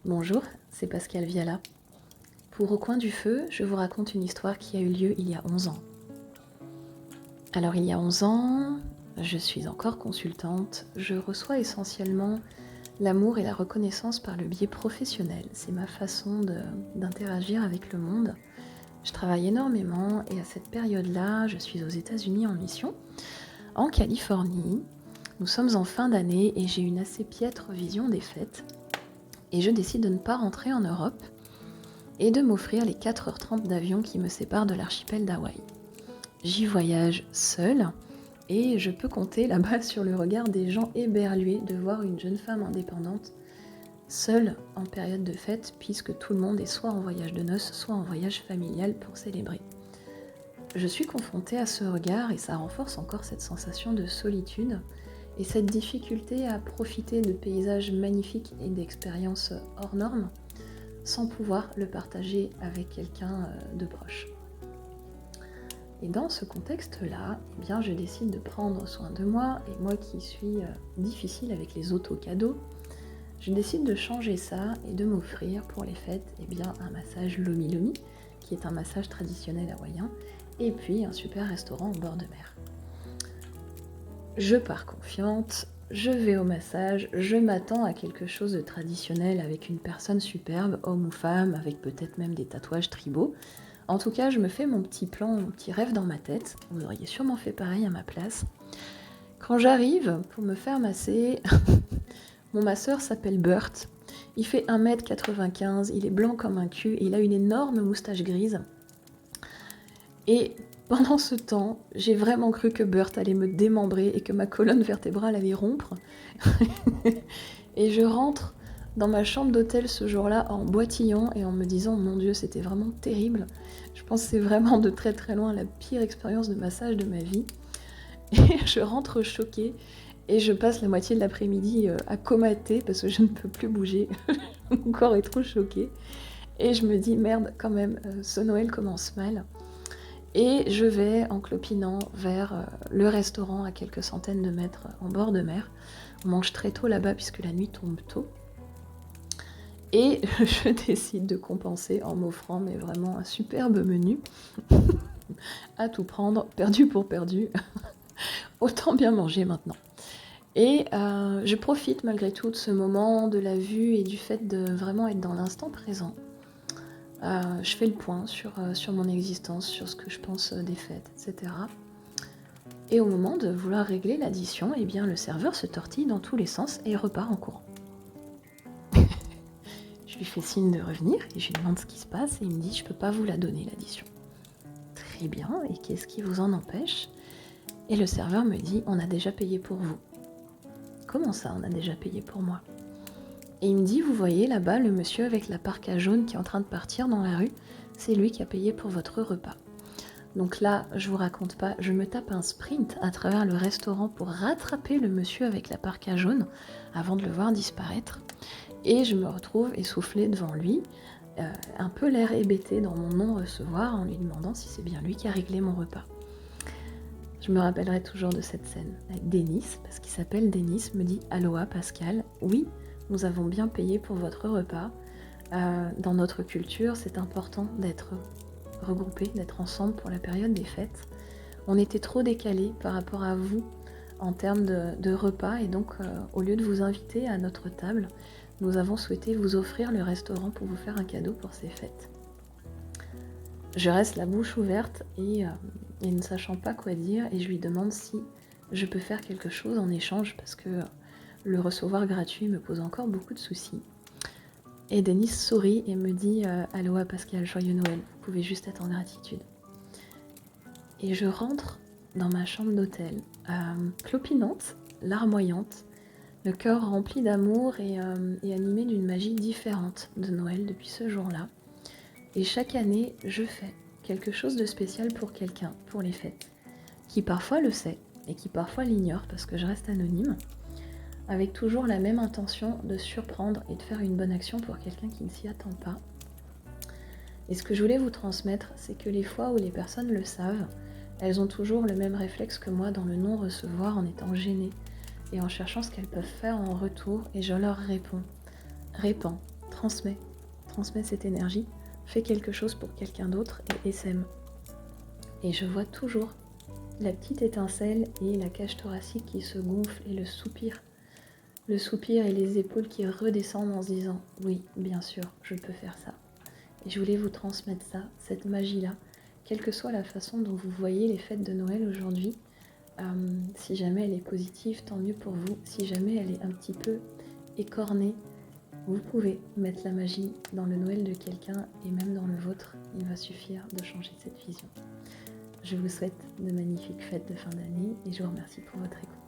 Bonjour, c'est Pascal Viala. Pour Au coin du feu, je vous raconte une histoire qui a eu lieu il y a 11 ans. Alors il y a 11 ans, je suis encore consultante, je reçois essentiellement l'amour et la reconnaissance par le biais professionnel. C'est ma façon d'interagir avec le monde. Je travaille énormément et à cette période-là, je suis aux États-Unis en mission, en Californie. Nous sommes en fin d'année et j'ai une assez piètre vision des fêtes. Et je décide de ne pas rentrer en Europe et de m'offrir les 4h30 d'avion qui me séparent de l'archipel d'Hawaï. J'y voyage seule et je peux compter là-bas sur le regard des gens éberlués de voir une jeune femme indépendante seule en période de fête, puisque tout le monde est soit en voyage de noces, soit en voyage familial pour célébrer. Je suis confrontée à ce regard et ça renforce encore cette sensation de solitude et cette difficulté à profiter de paysages magnifiques et d'expériences hors normes sans pouvoir le partager avec quelqu'un de proche. Et dans ce contexte-là, eh bien, je décide de prendre soin de moi, et moi qui suis difficile avec les auto-cadeaux, je décide de changer ça et de m'offrir pour les fêtes un massage Lomi Lomi, qui est un massage traditionnel hawaïen, et puis un super restaurant au bord de mer. Je pars confiante, je vais au massage, je m'attends à quelque chose de traditionnel avec une personne superbe, homme ou femme, avec peut-être même des tatouages tribaux. En tout cas, je me fais mon petit plan, mon petit rêve dans ma tête. Vous auriez sûrement fait pareil à ma place. Quand j'arrive pour me faire masser, mon masseur s'appelle Burt. Il fait 1m95, il est blanc comme un cul et il a une énorme moustache grise. Et pendant ce temps, j'ai vraiment cru que Burt allait me démembrer et que ma colonne vertébrale allait rompre. Et je rentre dans ma chambre d'hôtel ce jour-là en boitillant et en me disant « Mon Dieu, c'était vraiment terrible ». Je pense que c'est vraiment de très très loin la pire expérience de massage de ma vie. Et je rentre choquée et je passe la moitié de l'après-midi à comater parce que je ne peux plus bouger. Mon corps est trop choqué. Et je me dis « Merde, quand même, ce Noël commence mal ». Et je vais en clopinant vers le restaurant à quelques centaines de mètres en bord de mer. On mange très tôt là-bas puisque la nuit tombe tôt. Et je décide de compenser en m'offrant mais vraiment un superbe menu. À tout prendre, perdu pour perdu. Autant bien manger maintenant. Et je profite malgré tout de ce moment, de la vue et du fait de vraiment être dans l'instant présent. Je fais le point sur mon existence, sur ce que je pense des fêtes, etc. Et au moment de vouloir régler l'addition, eh bien le serveur se tortille dans tous les sens et repart en courant. Je lui fais signe de revenir et je lui demande ce qui se passe et il me dit « Je peux pas vous la donner l'addition ». Très bien, et qu'est-ce qui vous en empêche ? Et le serveur me dit « On a déjà payé pour vous ». Comment ça, on a déjà payé pour moi ? Et il me dit « Vous voyez là-bas le monsieur avec la parka jaune qui est en train de partir dans la rue, c'est lui qui a payé pour votre repas ». Donc là, je vous raconte pas, je me tape un sprint à travers le restaurant pour rattraper le monsieur avec la parka jaune avant de le voir disparaître. Et je me retrouve essoufflée devant lui, un peu l'air hébété dans mon non-recevoir en lui demandant si c'est bien lui qui a réglé mon repas. Je me rappellerai toujours de cette scène avec Denis, parce qu'il s'appelle Denis, me dit « Aloha Pascal, oui, nous avons bien payé pour votre repas. Dans notre culture, c'est important d'être regroupés, d'être ensemble pour la période des fêtes. On était trop décalés par rapport à vous en termes de repas et donc au lieu de vous inviter à notre table, nous avons souhaité vous offrir le restaurant pour vous faire un cadeau pour ces fêtes. » Je reste la bouche ouverte et ne sachant pas quoi dire et je lui demande si je peux faire quelque chose en échange parce que le recevoir gratuit me pose encore beaucoup de soucis. Et Denis sourit et me dit « Aloha Pascal, joyeux Noël, vous pouvez juste être en gratitude ». Et je rentre dans ma chambre d'hôtel, clopinante, larmoyante, le cœur rempli d'amour et animé d'une magie différente de Noël depuis ce jour-là. Et chaque année, je fais quelque chose de spécial pour quelqu'un, pour les fêtes, qui parfois le sait et qui parfois l'ignore parce que je reste anonyme, avec toujours la même intention de surprendre et de faire une bonne action pour quelqu'un qui ne s'y attend pas. Et ce que je voulais vous transmettre, c'est que les fois où les personnes le savent, elles ont toujours le même réflexe que moi dans le non-recevoir en étant gênées et en cherchant ce qu'elles peuvent faire en retour et je leur réponds. Répands, transmets cette énergie, fais quelque chose pour quelqu'un d'autre et essaime. Et je vois toujours la petite étincelle et la cage thoracique qui se gonfle et le soupir et les épaules qui redescendent en se disant oui, bien sûr, je peux faire ça. Et je voulais vous transmettre ça, cette magie-là, quelle que soit la façon dont vous voyez les fêtes de Noël aujourd'hui. Si jamais elle est positive, tant mieux pour vous. Si jamais elle est un petit peu écornée, vous pouvez mettre la magie dans le Noël de quelqu'un et même dans le vôtre. Il va suffire de changer cette vision. Je vous souhaite de magnifiques fêtes de fin d'année et je vous remercie pour votre écoute.